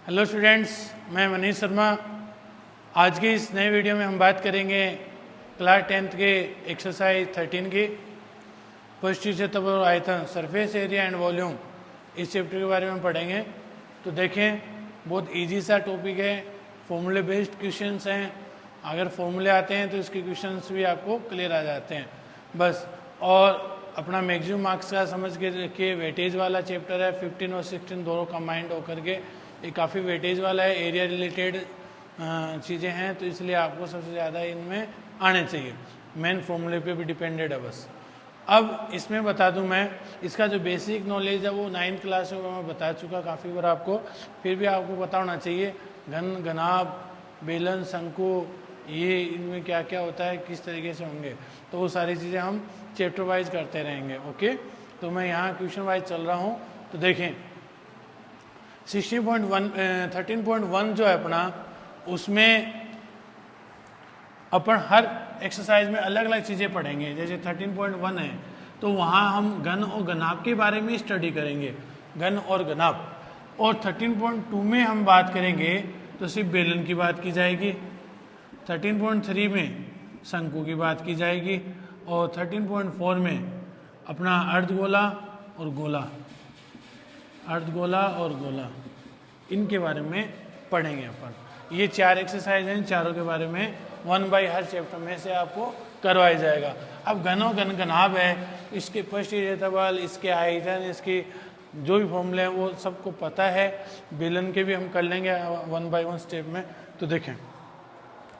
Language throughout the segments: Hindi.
हेलो स्टूडेंट्स, मैं मनीष शर्मा। आज की इस नए वीडियो में हम बात करेंगे क्लास 10th के एक्सरसाइज 13 की पृष्ठीय क्षेत्रफल और आयतन, सरफेस एरिया एंड वॉल्यूम, इस चैप्टर के बारे में पढ़ेंगे। तो देखें, बहुत इजी सा टॉपिक है, फॉर्मूले बेस्ड क्वेश्चंस हैं। अगर फॉर्मूले आते हैं तो इसके क्वेश्चंस भी आपको क्लियर आ जाते हैं बस। और अपना मैक्सिमम मार्क्स का समझ के रखिए, वेटेज वाला चैप्टर है, 15 और 16 दोनों कंबाइंड होकर के ये काफ़ी वेटेज वाला है, एरिया रिलेटेड चीज़ें हैं, तो इसलिए आपको सबसे ज़्यादा इनमें आने चाहिए। मेन फॉर्मूले पे भी डिपेंडेड है बस। अब इसमें बता दूं मैं, इसका जो बेसिक नॉलेज है वो 9th क्लास में मैं बता चुका काफ़ी बार आपको, फिर भी आपको पता होना चाहिए घन, घनाभ, बेलन, शंकु, ये इनमें क्या क्या होता है, किस तरीके से होंगे, तो वो सारी चीज़ें हम चैप्टर वाइज करते रहेंगे। ओके, तो मैं यहाँ क्वेश्चन वाइज चल रहा हूँ। तो देखें 13.1 जो है अपना, उसमें अपन हर एक्सरसाइज में अलग अलग चीज़ें पढ़ेंगे। जैसे 13.1 है तो वहाँ हम घन और घनाभ के बारे में स्टडी करेंगे, घन और घनाभ। और 13.2 में हम बात करेंगे तो सिर्फ बेलन की बात की जाएगी। 13.3 में शंकु की बात की जाएगी। और 13.4 में अपना अर्धगोला और गोला, अर्धगोला और गोला, इनके बारे में पढ़ेंगे अपन। ये 4 एक्सरसाइज हैं, चारों के बारे में 1 बाई हर चैप्टर में से आपको करवाया जाएगा। अब घन और घन घनाभ है, इसके पृष्ठीय क्षेत्रफल, इसके आयतन, इसकी जो भी फॉर्मूले हैं वो सबको पता है। बेलन के भी हम कर लेंगे 1 बाई 1 स्टेप में। तो देखें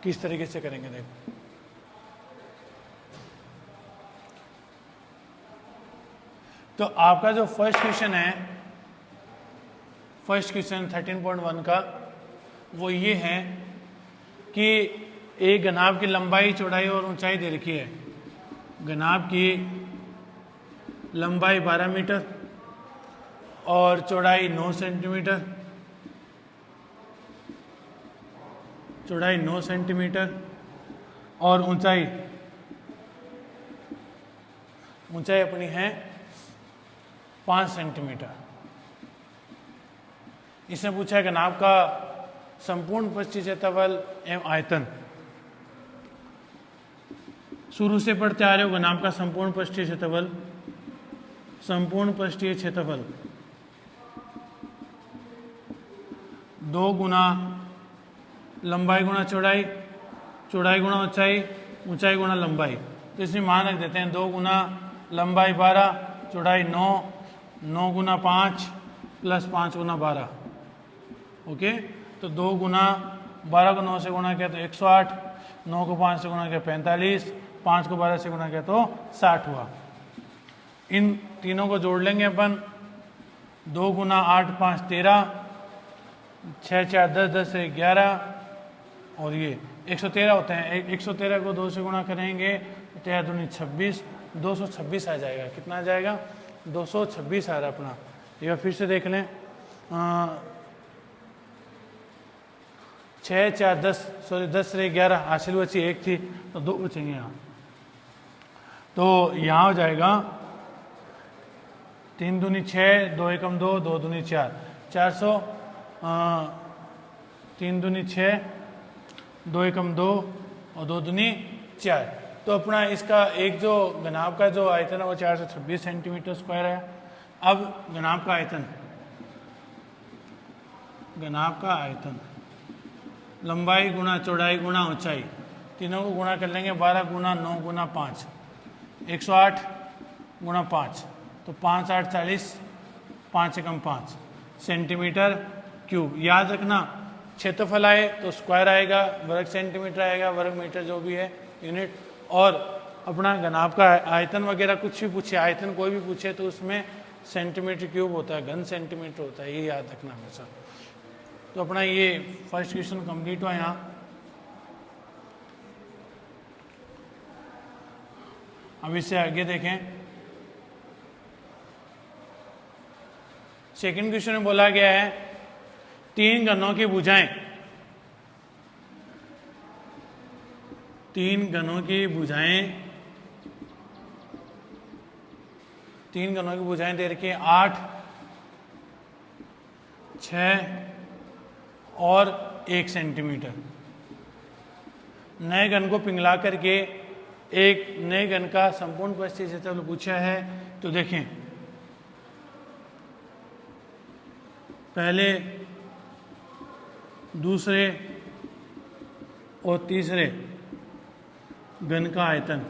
किस तरीके से करेंगे। देखो तो आपका जो फर्स्ट क्वेश्चन है, फर्स्ट क्वेश्चन 13.1 का, वो ये है कि एक घनाभ की लंबाई, चौड़ाई और ऊंचाई दे रखी है। घनाभ की लंबाई 12 मीटर और चौड़ाई 9 सेंटीमीटर, चौड़ाई 9 सेंटीमीटर और ऊंचाई अपनी है 5 सेंटीमीटर। इसने पूछा है घनाभ का संपूर्ण पृष्ठीय क्षेत्रफल एवं आयतन। शुरू से पढ़ते आ रहे हो, घनाभ का संपूर्ण पृष्ठीय क्षेत्रफल, संपूर्ण पृष्ठीय क्षेत्रफल 2 गुना लंबाई गुना चौड़ाई, चौड़ाई गुना ऊंचाई, ऊंचाई गुना लंबाई। तो इसमें मान रख देते हैं 2 गुना लंबाई 12, चौड़ाई 9, 9 गुना 5 प्लस 5 गुना 12। ओके, तो 2 गुना 12 को 9 से गुना किया तो 108, 9 को 5 से गुना किया 45, 5 को 12 से गुना किया तो 60 हुआ। इन तीनों को जोड़ लेंगे अपन। 2 गुना 8 5 13, 6 4 10 10 से 11 और ये 113 होते हैं। 113 को 2 से गुणा करेंगे तो 13 दूनी 26, 226 आ जाएगा। कितना आ जाएगा? 226 आ रहा अपना। एक फिर से देख लें, 6 4 10 सॉरी 10 से 11, हासिल बची 1 थी तो 2 बचेंगे यहाँ। तो यहाँ हो जाएगा 3 दूनी 6, 2 एकम 2, 2 दूनी 4, 400, 3 दूनी 6, 2 एकम 2 और 2 दूनी 4। तो अपना इसका एक जो घनाभ का जो आयतन है वो 426 सेंटीमीटर स्क्वायर है। अब घनाभ का आयतन, घनाभ का आयतन लंबाई गुना चौड़ाई गुना ऊंचाई, तीनों को गुणा कर लेंगे। 12 गुना 9 गुना 5, 108 गुना 5, तो 5 8 40, 5 एकम 5 सेंटीमीटर क्यूब। याद रखना, क्षेत्रफल आए तो स्क्वायर आएगा, वर्ग सेंटीमीटर आएगा, वर्ग मीटर जो भी है यूनिट। और अपना घनाभ का आयतन वगैरह कुछ भी पूछे, आयतन कोई भी पूछे तो उसमें सेंटीमीटर क्यूब होता है, घन सेंटीमीटर होता है, ये याद रखना हमेशा। तो अपना ये फर्स्ट क्वेश्चन कंप्लीट हुआ यहाँ। अब इससे आगे देखें, सेकंड क्वेश्चन में बोला गया है 3 घनों की भुजाएं, 3 घनों की भुजाएं, 3 घनों की भुजाएं दे रखी है 8, 6 और 1 सेंटीमीटर। नए घन को पिघला करके एक नए घन का संपूर्ण परिस्थिति क्षेत्रफल पूछा है। तो देखें, पहले, दूसरे और तीसरे घन का आयतन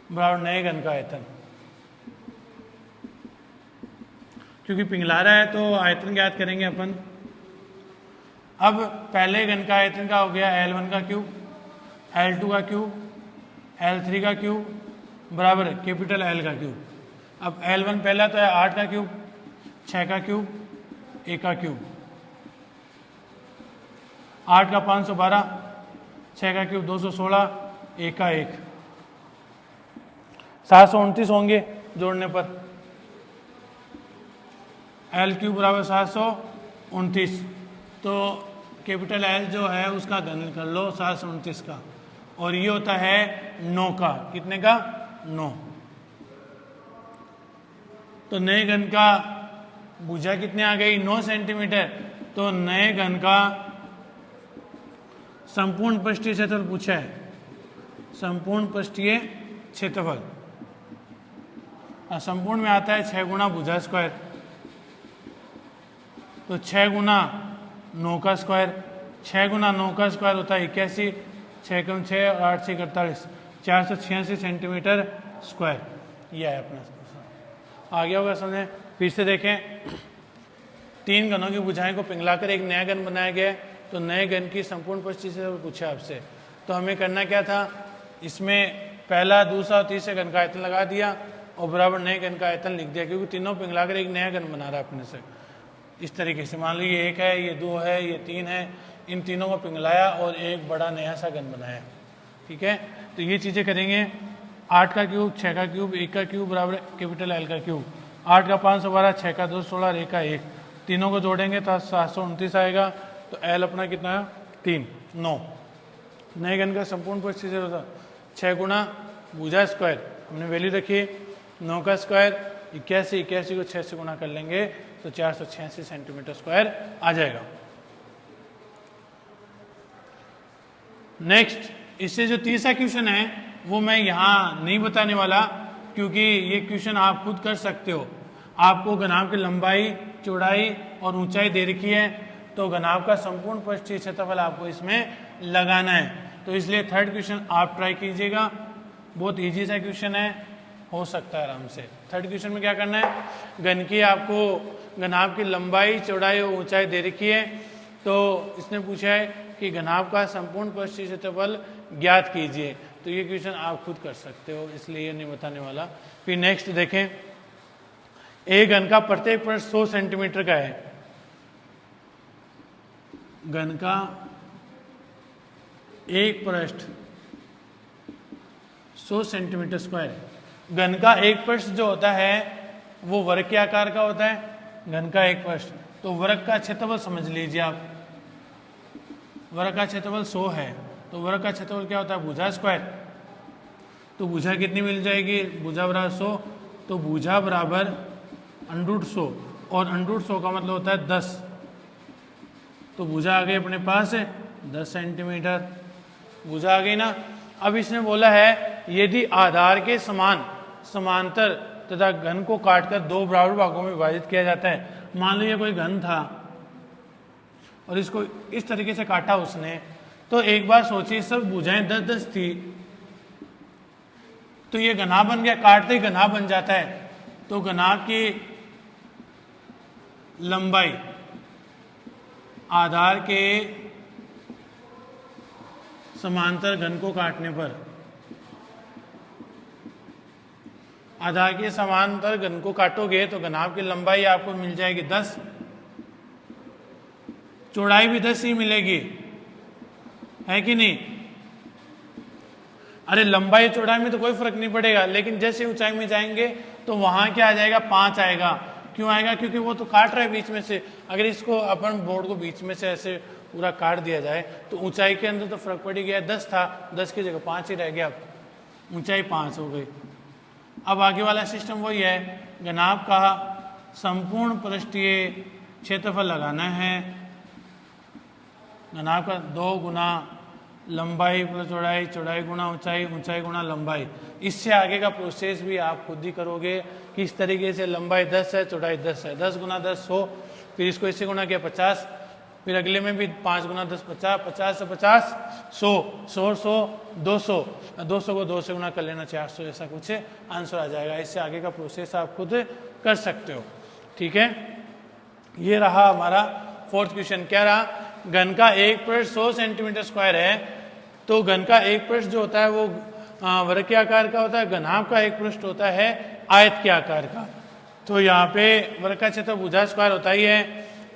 बराबर नए घन का आयतन। क्योंकि पिघला रहा है तो आयतन ज्ञात करेंगे अपन। अब पहले घन का आयतन का हो गया L1 का क्यूब, L2 का क्यूब, L3 का क्यूब बराबर कैपिटल L का क्यूब। अब L1 पहला तो है 8 का क्यूब, 6 का क्यूब, 1 का क्यूब। 8 का 512, 6 का क्यूब 216, 1 का 1। 729 होंगे जोड़ने पर। L क्यूब बराबर 729। तो कैपिटल L जो है उसका घन कर लो 729 का, और ये होता है 9 का। कितने का? 9। तो नए घन का भुजा कितने आ गई? 9 सेंटीमीटर। तो नए घन का संपूर्ण पृष्ठीय क्षेत्रफल पूछा है, संपूर्ण पृष्ठीय क्षेत्रफल। संपूर्ण में आता है 6 गुना भुजा स्क्वायर। तो 6 गुना 9 का स्क्वायर, 6 गुना 9 का स्क्वायर होता है 81, 6 कम 6 और 8 से 48, 486 सेंटीमीटर स्क्वायर। यह है अपना। आ गया होगा समझे? फिर से देखें, 3 घनों की भुजाएं को पिघलाकर एक नया घन बनाया गया है। तो नए घन की संपूर्ण परिस्थिति से पूछा आपसे, तो हमें करना क्या था? इसमें पहला, दूसरा और तीसरे घन का आयतन लगा दिया और बराबर नए घन का आयतन लिख दिया, क्योंकि तीनों पिघलाकर एक नया घन बना रहा है अपने से। इस तरीके से मान लो ये 1 है, ये 2 है, ये 3 है, इन तीनों को पिघलाया और एक बड़ा नया सा घन बनाया। ठीक है, तो ये चीज़ें करेंगे। 8 का क्यूब, 6 का क्यूब, 1 का क्यूब बराबर कैपिटल L का क्यूब। 8 का 512, 6 का 216 और 1 का 1। तीनों को जोड़ेंगे तो 729 आएगा। तो L अपना कितना है? 3, 9। नए घन का संपूर्ण परिस्थिति होता 6 गुना भुजा स्क्वायर, हमने वैल्यू रखी 9 का स्क्वायर 81, 81 को 6 से गुना कर लेंगे तो 486 सेंटीमीटर स्क्वायर आ जाएगा। नेक्स्ट, इससे जो तीसरा क्वेश्चन है वो मैं यहाँ नहीं बताने वाला, क्योंकि ये क्वेश्चन आप खुद कर सकते हो। आपको घनाभ की लंबाई, चौड़ाई और ऊंचाई दे रखी है, तो घनाभ का संपूर्ण पृष्ठीय क्षेत्रफल आपको इसमें लगाना है। तो इसलिए थर्ड क्वेश्चन आप ट्राई कीजिएगा, बहुत इजी सा क्वेश्चन है, हो सकता है आराम से। थर्ड क्वेश्चन में क्या करना है? घन की आपको घनाभ की लंबाई, चौड़ाई और ऊंचाई दे रखी है, तो इसने पूछा है कि घनाभ का संपूर्ण पृष्ठीय क्षेत्रफल ज्ञात कीजिए। तो ये क्वेश्चन आप खुद कर सकते हो, इसलिए ये नहीं बताने वाला। फिर नेक्स्ट देखें, एक घन का प्रत्येक पृष्ठ 100 सेंटीमीटर का है। घन का एक पृष्ठ 100 सेंटीमीटर स्क्वायर है। घन का एक पृष्ठ जो होता है वो वर्ग के आकार का होता है। घन का एक पृष्ठ, तो वर्ग का क्षेत्रफल समझ लीजिए आप। वर्ग का क्षेत्रफल 100 है, तो वर्ग का क्षेत्रफल क्या होता है? भुजा स्क्वायर। तो भुजा कितनी मिल जाएगी? भुजा बराबर 100, तो भुजा बराबर √100, और √100 का मतलब होता है 10। तो भुजा आ गई अपने पास 10 सेंटीमीटर, भुजा आ गई ना। अब इसने बोला है यदि आधार के समान समांतर तथा घन को काटकर 2 बराबर भागों में विभाजित किया जाता है। मान लो ये कोई घन था और इसको इस तरीके से काटा उसने, तो एक बार सोचिए सब भुजाएं 10-10 थी, तो ये घनाभ बन गया, काटते ही घनाभ बन जाता है। तो घनाभ की लंबाई आधार के समांतर घन को काटने पर, आधार के समांतर घन को काटोगे तो घनाभ की लंबाई आपको मिल जाएगी 10, चौड़ाई भी 10 ही मिलेगी, है कि नहीं? अरे लंबाई चौड़ाई में तो कोई फर्क नहीं पड़ेगा, लेकिन जैसे ऊंचाई में जाएंगे तो वहां क्या आ जाएगा? 5 आएगा। क्यों आएगा? क्योंकि वो तो काट रहा है बीच में से। अगर इसको अपन बोर्ड को बीच में से ऐसे पूरा काट दिया जाए तो ऊंचाई के अंदर तो फर्क पड़ गया। 10 था, 10 की जगह 5 ही रह गया, ऊंचाई 5 हो गई। अब आगे वाला सिस्टम वही है, घनाभ का संपूर्ण पृष्ठीय क्षेत्रफल लगाना है। घनाभ का 2 गुना लंबाई प्लस चौड़ाई, चौड़ाई गुना ऊंचाई, ऊंचाई गुना लंबाई। इससे आगे का प्रोसेस भी आप खुद ही करोगे कि इस तरीके से लंबाई 10 है, चौड़ाई 10 है, 10 गुना 10 100, फिर इसको इससे गुना किया 50, फिर अगले में भी 5 गुना 10 50, 50 से 50 100, 100 100 200, 200 को 2 से गुना कर लेना 400, ऐसा कुछ आंसर आ जाएगा। इससे आगे का प्रोसेस आप खुद कर सकते हो। ठीक है, ये रहा हमारा 4th क्वेश्चन। क्या रहा? घन का एक पृष्ठ 100 सेंटीमीटर स्क्वायर है, तो घन का एक पृष्ठ जो होता है वो वर्ग के आकार का होता है, घनाभ का एक पृष्ठ होता है आयत के आकार का। तो यहाँ पे वर्ग का क्षेत्र भुजा स्क्वायर होता ही है,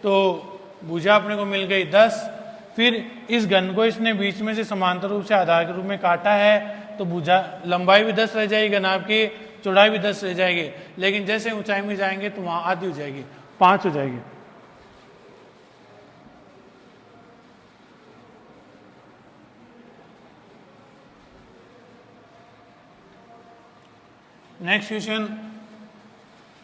तो भुजा अपने को मिल गई 10। फिर इस घन को इसने बीच में से समांतर रूप से आधार के रूप में काटा है, तो भुजा लंबाई भी 10 रह जाएगी घनाभ की, चौड़ाई भी 10 रह जाएगी, लेकिन जैसे ऊंचाई में जाएंगे तो वहां आधी हो जाएगी, 5 हो जाएगी। नेक्स्ट क्वेश्चन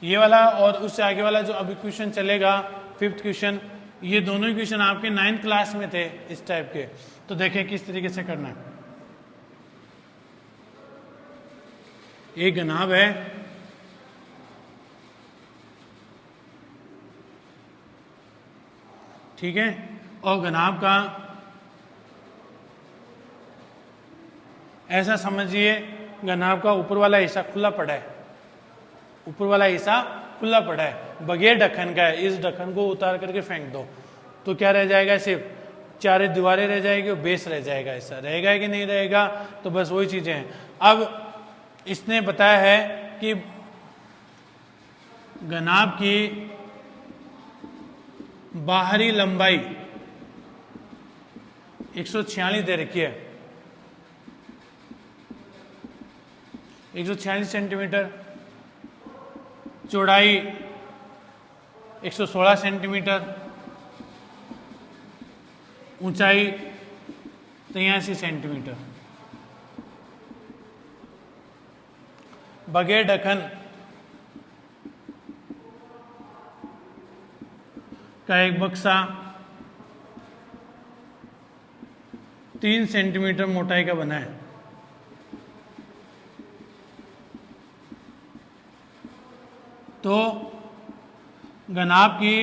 ये वाला और उससे आगे वाला जो अभी क्वेश्चन चलेगा 5th क्वेश्चन, ये दोनों ही क्वेश्चन आपके 9th क्लास में थे इस टाइप के। तो देखें किस तरीके से करना है। एक घनाभ है, ठीक है, और घनाभ का ऐसा समझिए घनाभ का ऊपर वाला हिस्सा खुला पड़ा है, ऊपर वाला हिस्सा खुला पड़ा है, बगैर ढक्कन का है। इस ढक्कन को उतार करके फेंक दो तो क्या रह जाएगा? सिर्फ 4 दीवारें रह जाएगी और बेस रह जाएगा। ऐसा रहेगा कि नहीं रहेगा? तो बस वही चीजें हैं। अब इसने बताया है कि घनाभ की बाहरी लंबाई 146 दे रखी है, 146 सेंटीमीटर, चौड़ाई 116 सेंटीमीटर, ऊंचाई 83 सेंटीमीटर। बगैर ढक्कन का एक बक्सा 3 सेंटीमीटर मोटाई का बना है। तो घनाभ की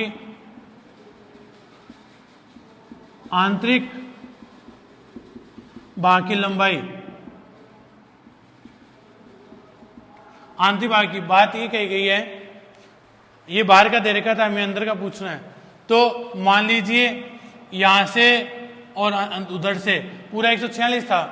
आंतरिक भाग की लंबाई, आंतरिक भाग की बात ये कही गई है, ये बाहर का दे रखा था, हमें अंदर का पूछना है। तो मान लीजिए यहां से और उधर से पूरा 146 था,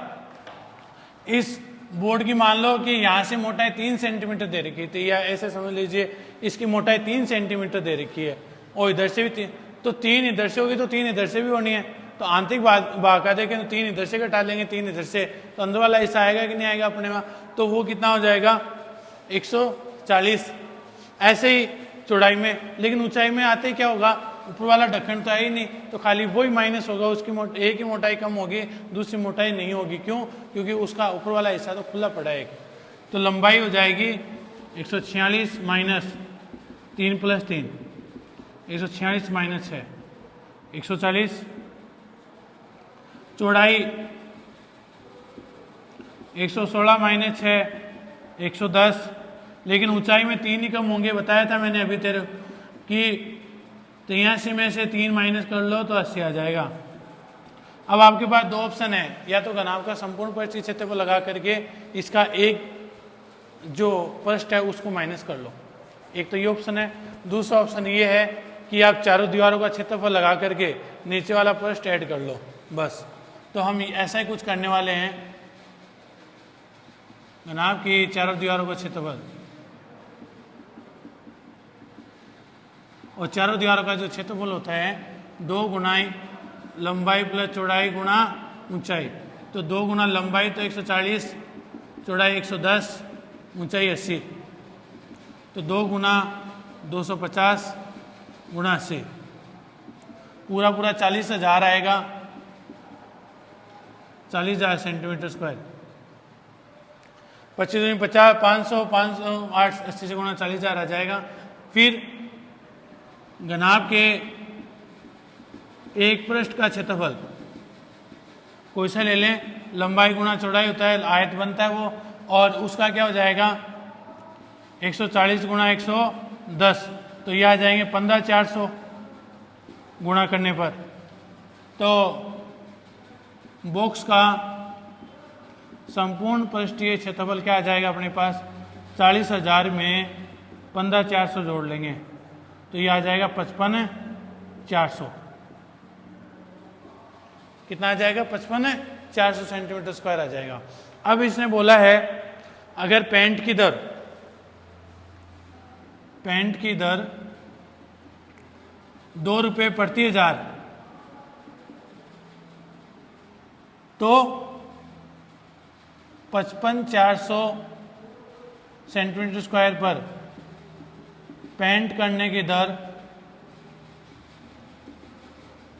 इस बोर्ड की मान लो कि यहां से मोटाई 3 सेंटीमीटर दे रखी थी, या ऐसे समझ लीजिए इसकी मोटाई 3 सेंटीमीटर दे रखी है, और इधर से भी 3, तो 3 इधर से होगी तो 3 इधर से भी होनी है। तो आंतरिक भाग का देखें तो 3 इधर से घटा लेंगे, 3 इधर से, तो अंदर वाला हिस्सा आएगा कि नहीं आएगा अपने में? तो वो कितना हो जाएगा? 140। ऐसे ही चौड़ाई में, लेकिन ऊंचाई में आते ही क्या होगा? ऊपर वाला ढक्कन तो है ही नहीं, तो खाली वही माइनस होगा, उसकी एक ही मोटाई कम होगी, दूसरी मोटाई नहीं होगी। क्यों? क्योंकि उसका ऊपर वाला हिस्सा तो खुला पड़ा है। तो लंबाई हो जाएगी 146 माइनस 3 प्लस 3, 146 माइनस 6, 140। चौड़ाई 116 माइनस 6, 110। लेकिन ऊंचाई में 3 ही कम होंगे, बताया था मैंने अभी तेरे कि 83 में से 3 माइनस कर लो तो 80 आ जाएगा। अब आपके पास 2 ऑप्शन है, या तो घनाभ का संपूर्ण पृष्ठ क्षेत्र को लगा करके इसका एक जो पृष्ठ है उसको माइनस कर लो, एक तो ये ऑप्शन है। दूसरा ऑप्शन ये है कि आप चारों दीवारों का क्षेत्रफल लगा करके नीचे वाला पृष्ठ ऐड कर लो, बस। तो हम ऐसा ही कुछ करने वाले हैं। घनाभ की चारों दीवारों का क्षेत्रफल और चारों दीवारों का जो क्षेत्रफल होता है 2 गुनाई लंबाई प्लस चौड़ाई गुणा ऊंचाई। तो 2 गुना लंबाई तो 140, चौड़ाई 110, ऊंचाई 80, तो 2 गुना 250 गुणा 80, पूरा 40,000 आएगा, 40,000 सेंटीमीटर स्क्वायर। 25 50, 500, 500, 880 से गुणा 40,000 आ जाएगा। फिर घनाभ के एक पृष्ठ का क्षेत्रफल कोई सा ले लें, लंबाई गुणा चौड़ाई होता है, आयत बनता है वो, और उसका क्या हो जाएगा 140 गुणा 110, तो ये आ जाएंगे 15400 गुणा करने पर। तो बॉक्स का संपूर्ण पृष्ठीय क्षेत्रफल क्या आ जाएगा अपने पास, 40,000 में 15400 जोड़ लेंगे तो ये आ जाएगा 55,400। कितना आ जाएगा, 55,400 सेंटीमीटर स्क्वायर आ जाएगा। अब इसने बोला है अगर पेंट की दर 2 रुपये प्रति हजार, तो 55,400 सेंटीमीटर स्क्वायर पर पेंट करने की दर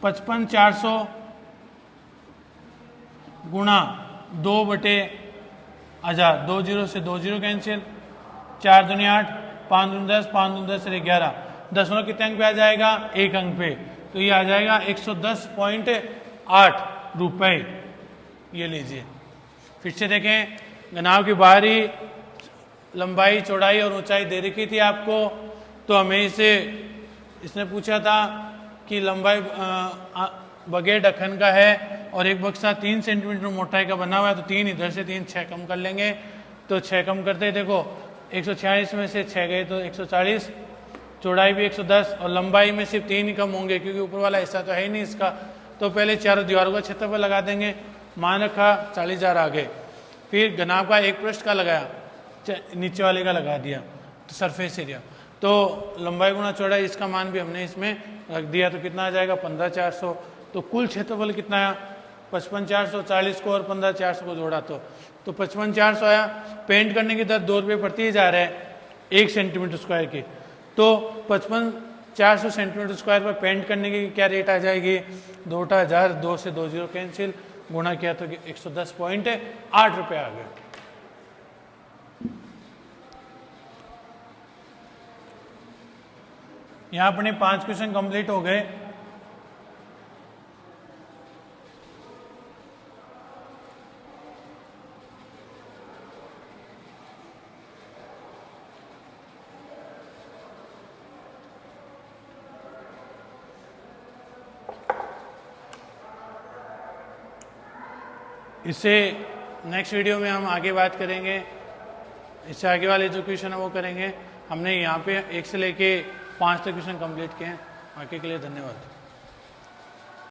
55,400 गुणा 2/1000, 2 जीरो से 2 जीरो कैंसिल, 4 दूनी 8, 5 दूनी 10, 5 दूनी 10 से 11, दशमलव कितने अंक पे आ जाएगा, 1 अंक पे, तो ये आ जाएगा 110.8 रुपए। ये लीजिए, फिर से देखें, घनाभ की बाहरी लंबाई चौड़ाई और ऊंचाई दे रखी थी आपको, तो हमें इसने पूछा था कि लंबाई बगैर ढक्कन का है और एक बक्सा 3 सेंटीमीटर मोटाई का बना हुआ है, तो 3 इधर से 3 6 कम कर लेंगे, तो 6 कम करते ही देखो 146 में से 6 गए तो 140, चौड़ाई भी 110 और लंबाई में सिर्फ 3 ही कम होंगे क्योंकि ऊपर वाला हिस्सा तो है ही नहीं इसका, तो पहले चारों दीवारों का क्षेत्रफल लगा देंगे, मान रखा 40,000 आ गए। फिर घनाभ का एक पृष्ठ का लगाया, नीचे वाले का लगा दिया, तो सरफेस एरिया, तो लंबाई गुणा चौड़ाई इसका मान भी हमने इसमें रख दिया, तो कितना आ जाएगा 15,400। तो कुल क्षेत्रफल कितना आया 55,400, 40 को और 15,400 को जोड़ा तो 55,400 आया। पेंट करने की दर 2 रुपये प्रति हजार है 1 सेंटीमीटर स्क्वायर की, तो 55,400 सेंटीमीटर स्क्वायर पर पेंट करने की क्या रेट आ जाएगी, 2,000, 2 से 2 जीरो कैंसिल, गुणा किया तो 110.8 रुपये आ गए। यहाँ अपने 5 क्वेश्चन कंप्लीट हो गए। इससे नेक्स्ट वीडियो में हम आगे बात करेंगे, इससे आगे वाले जो क्वेश्चन है वो करेंगे। हमने यहाँ पे 1 से लेके 5 तक क्वेश्चन कंप्लीट किए हैं। बाकी के लिए धन्यवाद।